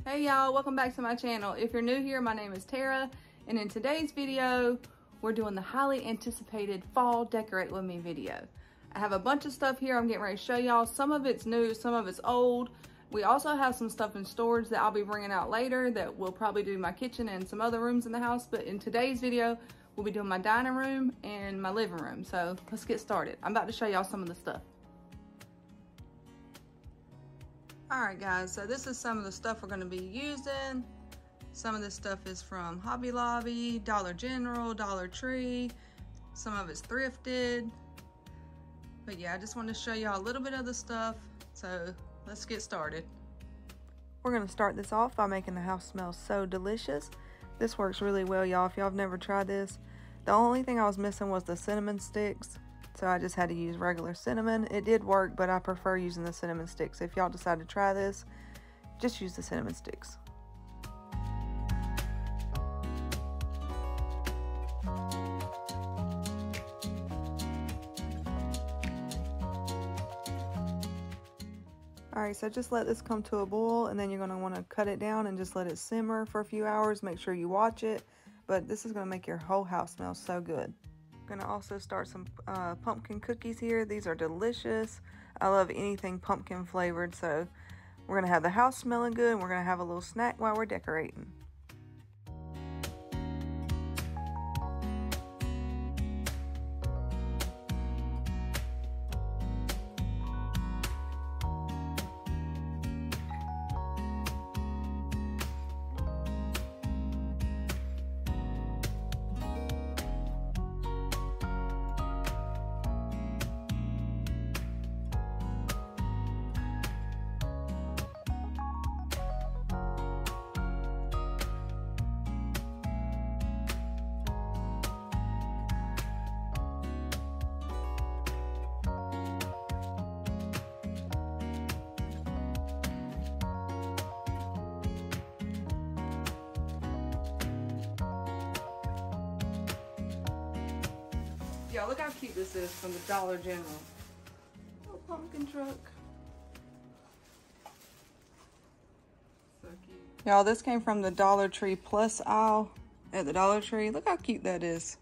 Hey y'all, welcome back to my channel. If you're new here, my name is Tara, and in today's video, we're doing the highly anticipated fall decorate with me video. I have a bunch of stuff here I'm getting ready to show y'all. Some of it's new, some of it's old. We also have some stuff in storage that I'll be bringing out later that will probably do my kitchen and some other rooms in the house, but in today's video, we'll be doing my dining room and my living room. So let's get started. I'm about to show y'all some of the stuff. All right guys, so this is some of the stuff we're gonna be using. Some of this stuff is from Hobby Lobby, Dollar General, Dollar Tree. Some of it's thrifted. But yeah, I just wanted to show y'all a little bit of the stuff. So let's get started. We're gonna start this off by making the house smell so delicious. This works really well, y'all. If y'all have never tried this, the only thing I was missing was the cinnamon sticks. So I just had to use regular cinnamon. It did work, but I prefer using the cinnamon sticks. If y'all decide to try this, just use the cinnamon sticks. Alright, so just let this come to a boil, and then you're going to want to cut it down and just let it simmer for a few hours. Make sure you watch it, but this is going to make your whole house smell so good. Gonna also start some pumpkin cookies here. These are delicious. I love anything pumpkin flavored, so we're gonna have the house smelling good, and we're gonna have a little snack while we're decorating. Y'all, look how cute this is from the Dollar General. Little pumpkin truck. So cute. Y'all, this came from the Dollar Tree Plus aisle at the Dollar Tree. Look how cute that is.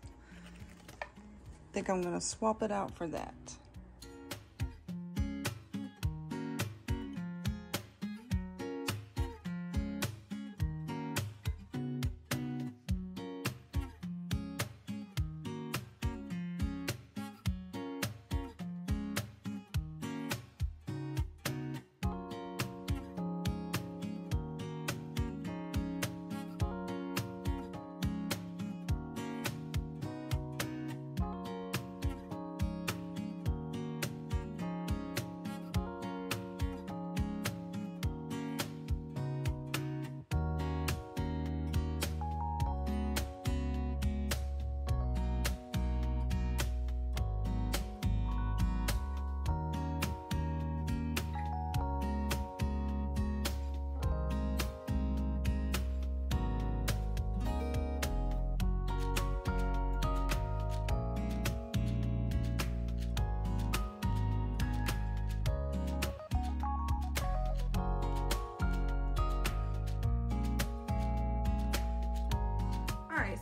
I think I'm gonna swap it out for that.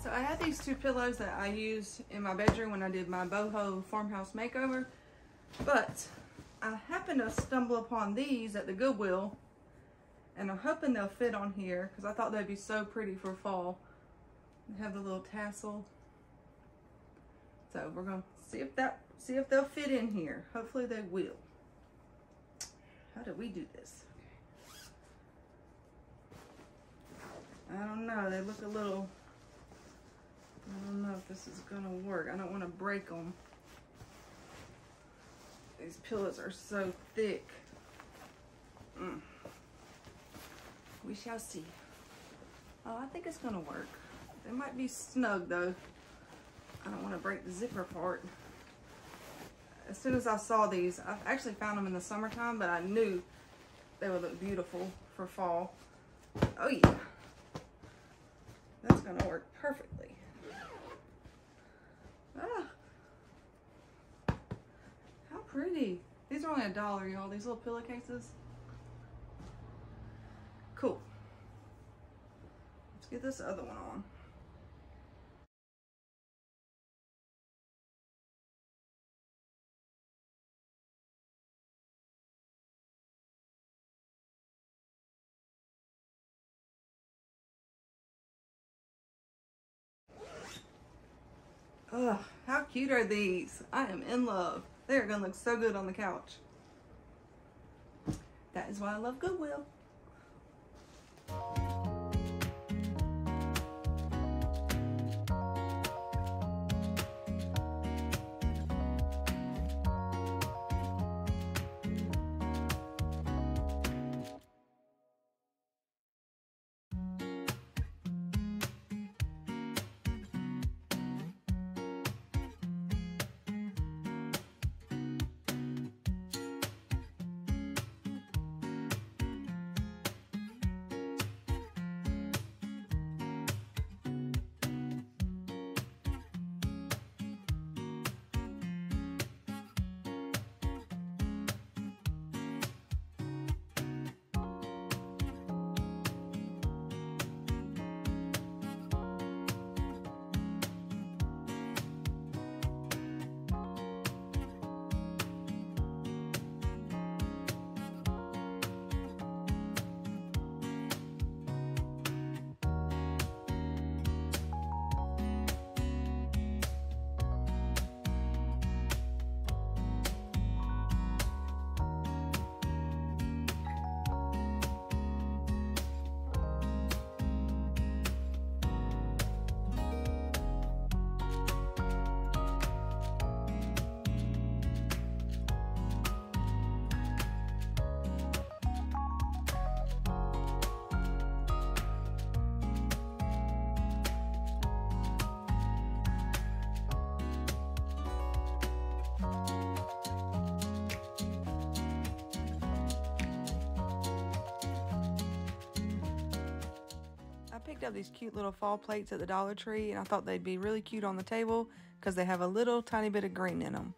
So I had these two pillows that I used in my bedroom when I did my boho farmhouse makeover, but I happened to stumble upon these at the Goodwill, and I'm hoping they'll fit on here because I thought they'd be so pretty for fall. They have the little tassel, so we're gonna see if they'll fit in here. Hopefully they will. How do we do this? I don't know. They look a little. I don't know if this is gonna work. I don't want to break them. These pillows are so thick. We shall see. Oh, I think it's gonna work. They might be snug though. I don't want to break the zipper part. As soon as I saw these, I actually found them in the summertime, but I knew they would look beautiful for fall. Oh yeah. That's gonna work perfectly. Ah, how pretty. These are only $1, y'all, these little pillowcases. Cool. get this other one on. Ugh, how cute are these? I am in love. They are gonna look so good on the couch. That is why I love Goodwill. I picked up these cute little fall plates at the Dollar Tree, and I thought they'd be really cute on the table because they have a little tiny bit of green in them.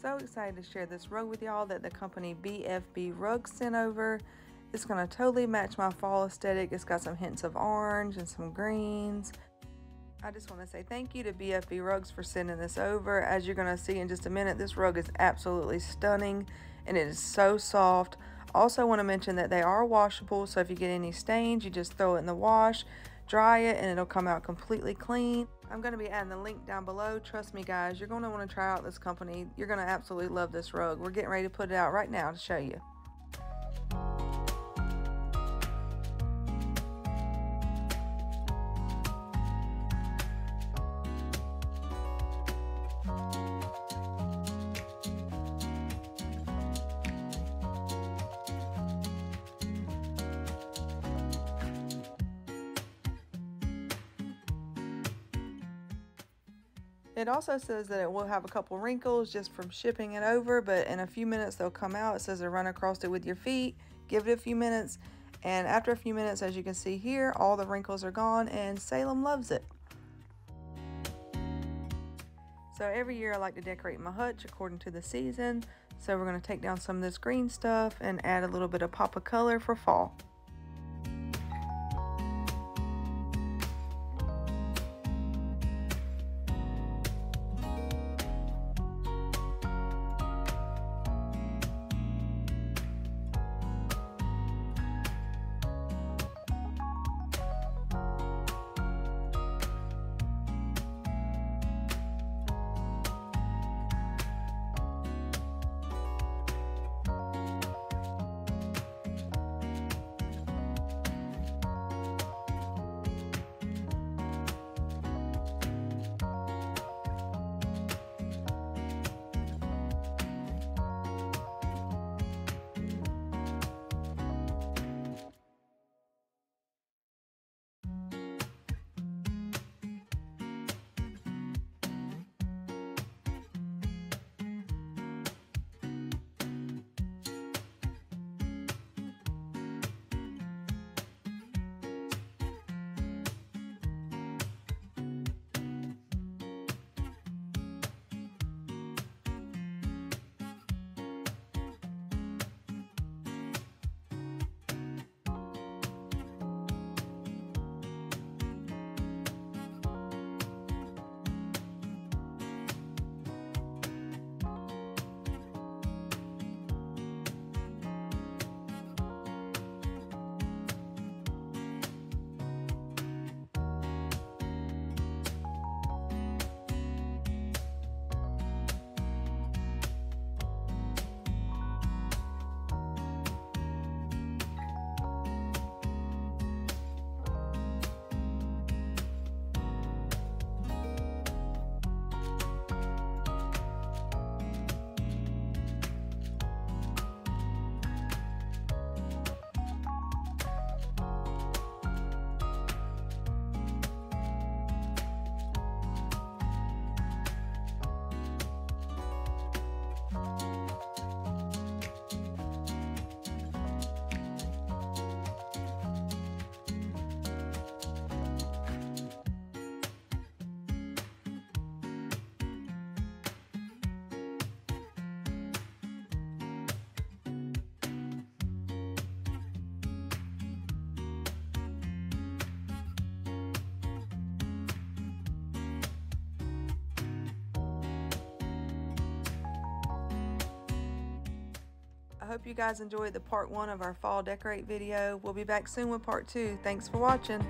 so excited to share this rug with y'all that the company BFB Rugs sent over. It's going to totally match my fall aesthetic. It's got some hints of orange and some greens. I just want to say thank you to BFB Rugs for sending this over. As you're going to see in just a minute, this rug is absolutely stunning and it is so soft. Also want to mention that they are washable, so if you get any stains, you just throw it in the wash, dry it, and it'll come out completely clean. I'm going to be adding the link down below. Trust me guys, you're going to want to try out this company. You're going to absolutely love this rug. We're getting ready to put it out right now to show you. It also says that it will have a couple wrinkles just from shipping it over, but in a few minutes they'll come out. It says to run across it with your feet, give it a few minutes, and after a few minutes, as you can see here, all the wrinkles are gone and Salem loves it. So every year I like to decorate my hutch according to the season. So we're going to take down some of this green stuff and add a little bit of pop of color for fall. I hope you guys enjoyed the part 1 of our fall decorate video. We'll be back soon with part 2. Thanks for watching.